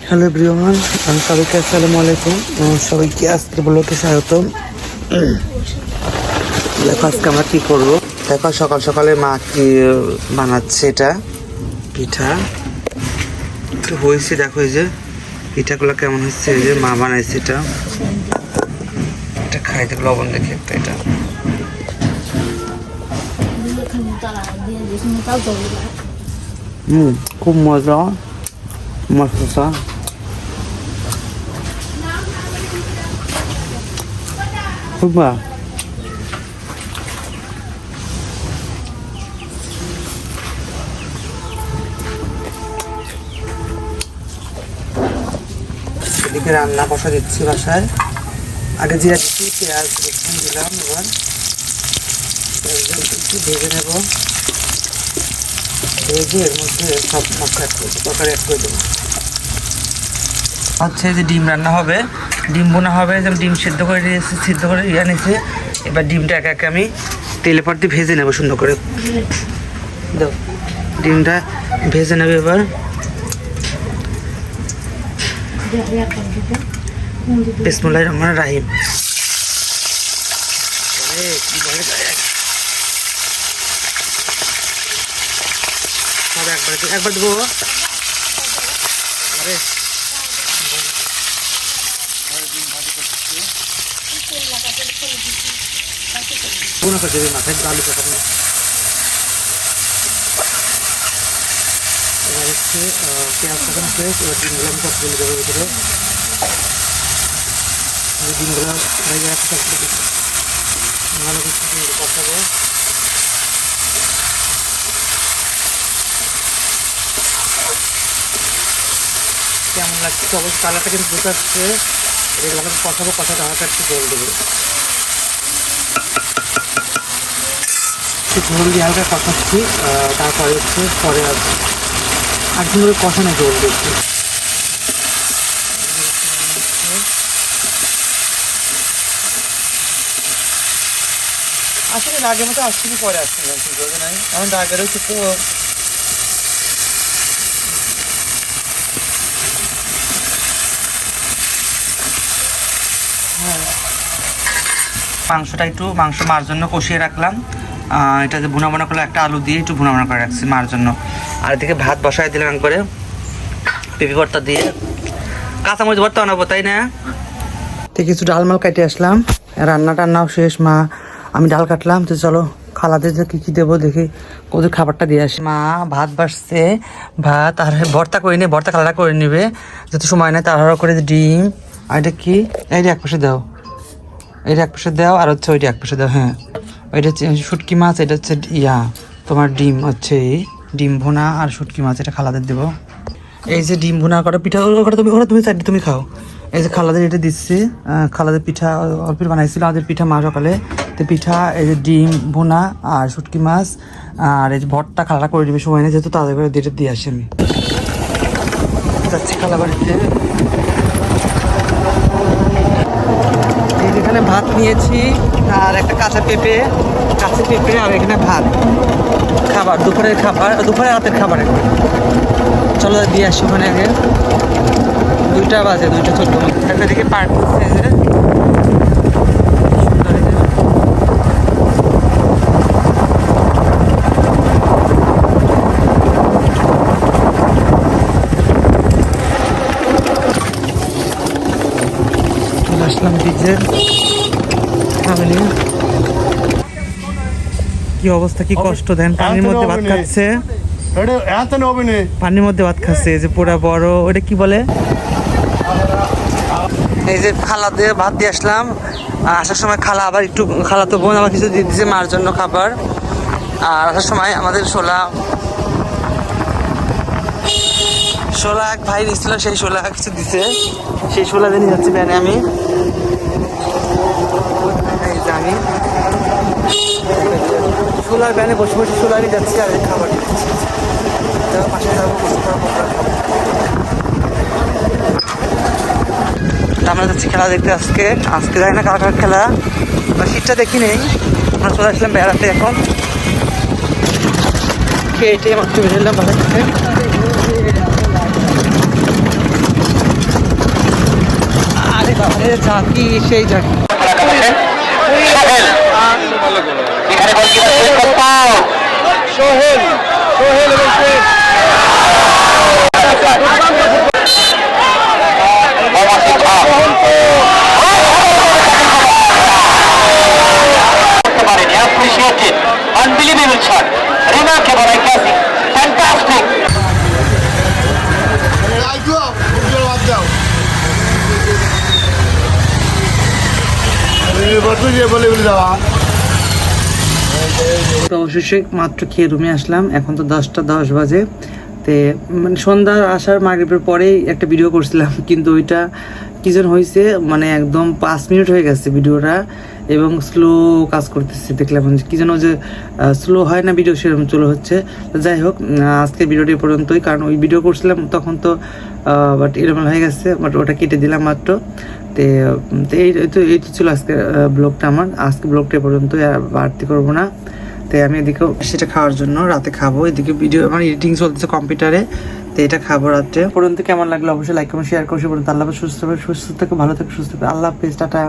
Hello everyone, আমি সবাইকে আসসালামু আলাইকুম। সবাইকে আজকে ব্লগে স্বাগতম। দেখো আজকে আমরা কী করবো। দেখো সকাল সকালে মা কি বানাচ্ছে, এটা পিঠা একটু হয়েছে। দেখো এই যে পিঠাগুলো কেমন হচ্ছে, এই যে মা বানাইছে এটা। এটা খাই দেখো, লবণ দেখি একটা। এটা খুব মজা, মশলা খুব এদিকে রান্না বসা দিচ্ছি বাসায়। আগে জিরা দিচ্ছি, পেঁয়াজ রসুন দিলাম। এবার একটু ভেজে নেব, ভেজে এর মধ্যে সব মশলা তরকারি অ্যাড করে দেবো। হচ্ছে যে ডিম রান্না হবে, ডিম বোনা হবে। যেমন ডিম সিদ্ধ করে নিয়েছি, সিদ্ধ করে নিয়েছি। এবার ডিমটা একে একে আমি তেলে পর দিয়ে ভেজে নেবো সুন্দর করে। দাও, ডিমটা ভেজে নেবে এবার। বিসমিল্লাহির রহমানির রহিম। একবার দেবো। পুরো করে দেবে মাথায় আলু কাটানো। এবার হচ্ছে পেঁয়াজ কাটানো শেষ। এবার ডিমগুলো আমি সব তুলে দেবো ভিতরে। ডিমগুলো ভেজে রাখতে ভালো কিছু কষাবো। কেমন লাগছে অবশ্যই, কালারটা কিন্তু বুঝতে আসছে। এগুলো আমি কষাবো, কষাতে হালকা একটু জল দেবো। একটু ঝোল দিয়ে হালকা কষাচ্ছি, তারপরে হচ্ছে পরে আর সুন্দর কষানো জল দিচ্ছি। আসলে আগের মতো আসছি কি পরে আসছি না, ঠিক আছে নাই এখন আগের হচ্ছে তো। মাংসটা একটু মার জন্য কষিয়ে রাখলাম। এটা যে ভুনা ভুনা করলে একটা আলু দিয়ে একটু ভুনা ভুনা করে রাখছি মার জন্য। আর এদিকে ভাত বসাই দিলাম একবারে পেঁপে ভর্তা দিয়ে। কাঁচামরিচ ভর্তা বানাবো, তাই না? তো কিছু ডালমাল কাটে আসলাম, রান্না টান্নাও শেষ। মা আমি ডাল কাটলাম। তো চলো খালাদের যে কী কী দেবো দেখি, ওদের খাবারটা দিয়ে আসি। মা ভাত বাসছে, ভাত আর ভর্তা করে নিয়ে ভর্তা খালাটা করে নেবে, যেহেতু সময় নেই। তাড়াহুড়ো করে ডিম, আর এটা কি, এইটা এক পাশে দাও, এটা এক পাশে দাও, আর হচ্ছে ওইটা এক পাশে দাও। হ্যাঁ, ওইটা হচ্ছে শুটকি মাছ, এটা হচ্ছে তোমার ডিম হচ্ছে ডিম ভুনা আর শুটকি মাছ, এটা খালাদের দেবো। এই যে ডিম ভুনা করা পিঠা, ওটা তুমি চারটে তুমি খাও। এই যে খালাদের এটা দিচ্ছি, খালাদের পিঠা অল্প বানাইছিল আমাদের পিঠা মা সকালে। তো পিঠা, এই যে ডিম ভুনা আর শুটকি মাছ, আর এই যে ভর্তা খালাটা করে দিবে সময় নেই, যেহেতু তাদের করে দিয়ে আসি আমি। যাচ্ছি খালা বাড়িতে। এখানে ভাত নিয়েছি আর একটা কাঁচা পেঁপে আর এখানে ভাত। খাবার দুপুরের খাবার, দুপুরে রাতের খাবার। চলো দিয়ে আসি ওখানে। আগে 2টা বাজে, 2:14। এদিকে পার্ক করছে যে চলে আসলাম ডিজের ফ্যামিলি। কি অবস্থা, কি কষ্ট দেন। পানির মধ্যে ভাত খাচ্ছে, পানির মধ্যে ভাত খাচ্ছে। এই যে পুরা বড়, ওটা কি বলে। এই যে খালা দিয়ে ভাত দিয়ে আসলাম। আসার সময় খালা আবার একটু, খালা তো বোন আবার কিছু দিয়ে দিচ্ছে মার জন্য খাবার। আর আসার সময় আমাদের শোলা এক ভাই দিচ্ছিল, সেই শোলা কিছু দিছে, সেই শোলা দিয়ে নিয়ে যাচ্ছি ব্যানে আমি। জানি শোলার ব্যানে বসে বসে শোলারই যাচ্ছি আর খাবার দিচ্ছি। পাশে যাবো, আমরা যাচ্ছি খেলা দেখতে। আজকে যাই না কার খেলা, শীতটা দেখি নেই। আমরা চলে আসলাম বেড়াতে। এখন খেয়ে মাত্র বেরোলাম বাসা থেকে। ঝাঁকি সেই ঝাঁকি সোহেল সোহেল এবং Appreciated, unbelievable shot, remarkable, I guess, fantastic. তো অবশেষে মাত্র খেয়ে রুমে আসলাম। এখন তো 10:10 বাজে। তে মানে সন্ধ্যা আসার মাগরিবের পরেই একটা ভিডিও করছিলাম, কিন্তু ওইটা কি যেন হয়েছে, মানে একদম 5 মিনিট হয়ে গেছে ভিডিওটা এবং স্লো কাজ করতেছে। দেখলাম কি যেন যে স্লো হয় না ভিডিও, সেরকম চলে হচ্ছে। তো যাই হোক, আজকের ভিডিওটি এ পর্যন্তই, কারণ ওই ভিডিও করছিলাম তখন তো বাট এরকম হয়ে গেছে, বাট ওটা কেটে দিলাম মাত্র। এই তো ছিল আজকে ব্লগটা আমার। আজকে ব্লগটা এ পর্যন্তই, আর বাড়তি করবো না। তো আমি এদিকেও সেটা খাওয়ার জন্য রাতে খাবো, এদিকে ভিডিও আমার এডিটিং চলতেছে কম্পিউটারে। তো এটা খাবো রাত্রে। পর্যন্ত কেমন লাগলো অবশ্যই লাইক কমেন্ট শেয়ার করছি। পর্যন্ত আল্লাহ সুস্থ থেকে ভালো থেকে সুস্থ থেকে আল্লাহ হাফেজ, টাটা।